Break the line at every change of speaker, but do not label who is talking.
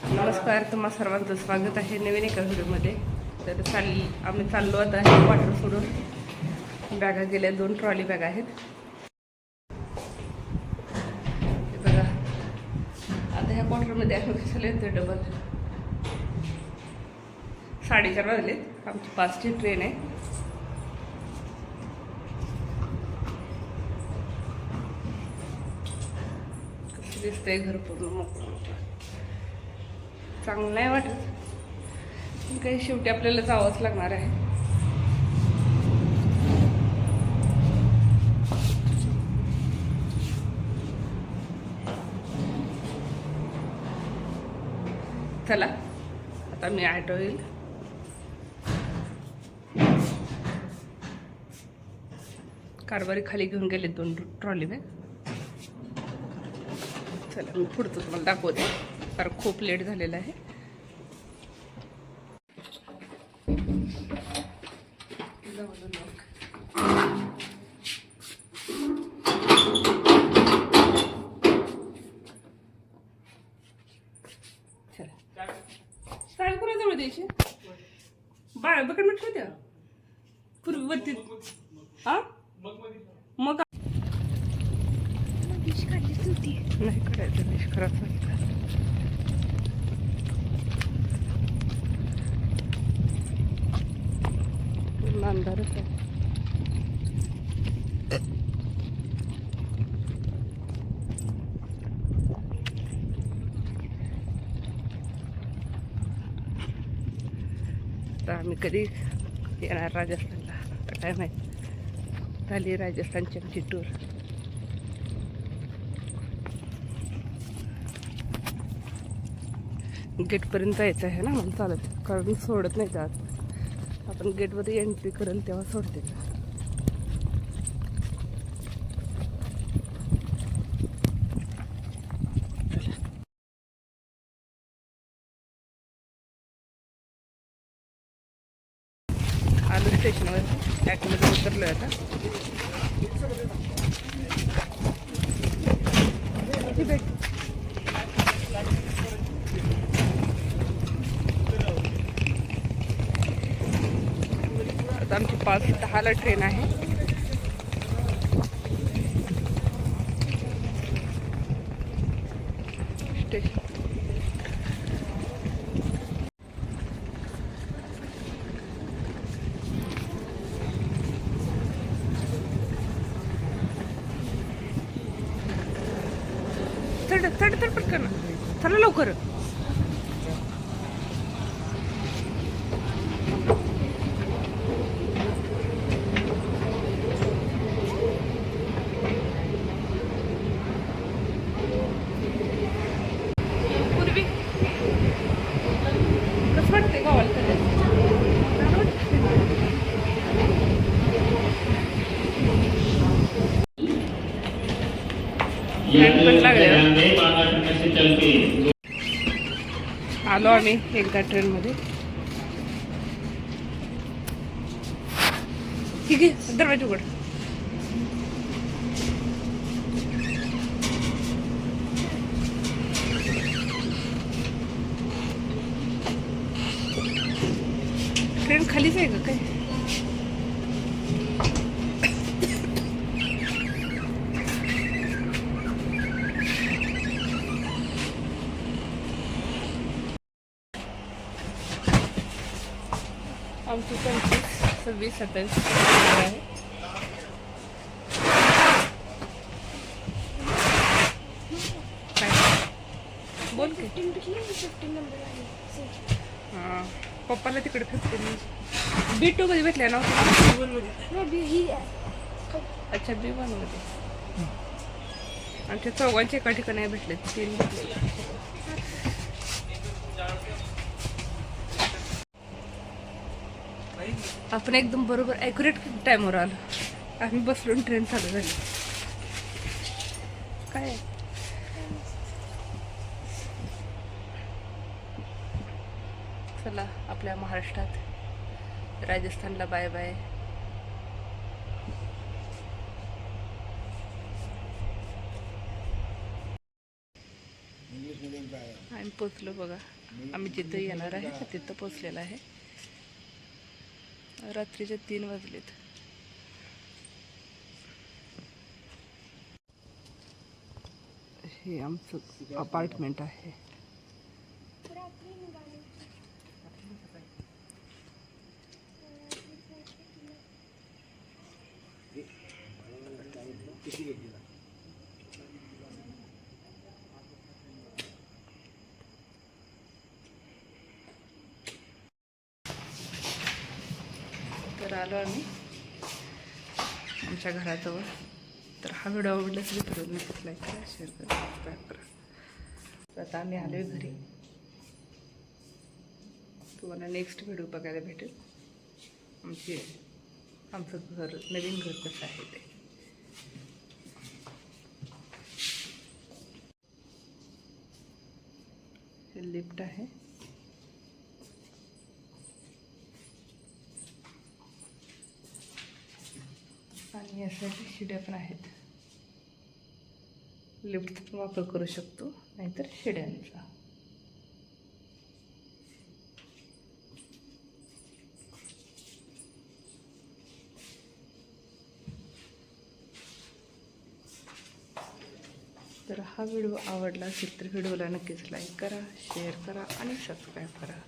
नमस्कार, तुम्हा सर्वांचं स्वागत आहे नवीन एका व्हिडिओमध्ये. तर आम्ही चाललो आता क्वार्टर सोडून. बॅगा गेल्या, 2 ट्रॉली बॅग आहेत. हे बघा, आता ह्या क्वार्टरमध्ये आम्ही कशाला येतो डबल. 4:30 वाजलेत. आमची 5ची ट्रेन आहे. कसं दिसतंय घर पूर्ण मोकळं. चांगलं नाही वाटत, पण काही शेवटी आपल्याला जावंच लागणार आहे. चला आता मी ऑटो येईल. कारभारी खाली घेऊन गेले 2 ट्रॉली बॅग. चला मी पुढचं तुम्हाला दाखवते, कारण खूप लेट झालेला आहे. चला साडी कोणाजवळ द्यायची? बाळ बकड मिठ होत्या पूर्वी वरती. हा मग नाही काढायचं, डिश खराब सांगितलं. अंधारच आहे. आता आम्ही कधी येणार राजस्थानला, आता काय माहीत. झाली राजस्थानची आमची टूर. गेटपर्यंत जायचं आहे ना मला चालत, कारण सोडत नाही जात. आपण गेटमध्ये एंट्री करेल तेव्हा सोडते. आलो स्टेशनवर, ॲटमध्ये उतरलो आता. आता आमची 5:10ला ट्रेन आहे. स्टेशन चढ पटकन, चला लवकर. पूर्वी कसं वाटतंय गावाला पण लागले. आलो आम्ही एकदा ट्रेनमध्ये. ठीक आहे, दरवाजा उघड. ट्रेन खालीच आहे का काय? आमची 25, 26, 27 आहे. काय बोल की.
15 नंबर
हां, पप्पाला तिकडे 15 B2 मध्ये भेटल्या ना. अच्छा, B1 मध्ये. आमच्या चौघांचे एका ठिकाणी भेटले, 3 भेटले. आपण एकदम बरोबर ॲक्युरेट टाईमवर आलो. आम्ही बसलो, ट्रेन चालू झाली. काय चला आपल्या महाराष्ट्रात, राजस्थानला बाय बाय. इंग्लिश मीडियम का है? पोचलो बघा. आम्ही जिथं येणार आहे का तिथं पोचलेलं आहे. रात्रीचे 3 वाजलेत. हे आमचं अपार्टमेंट आहे. तर आलो आम्ही आमच्या घराजवळ. तर हा व्हिडिओ आवडला असेल तर नक्कीच लाईक करा, शेअर करा, सबस्क्राईब करा. तर आता आम्ही आलो आहे घरी. तुम्हाला नेक्स्ट व्हिडिओ बघायला भेटेल आमचं घर, नवीन घर कसं आहे ते. हे लिफ्ट आहे. आणि यासाठी शिड्या पण आहेत. लिफ्टचा वापर करू शकतो, नाहीतर शिड्यांचा. तर हा व्हिडिओ आवडला असेल तर व्हिडिओला नक्कीच लाईक करा, शेअर करा आणि सबस्क्राईब करा.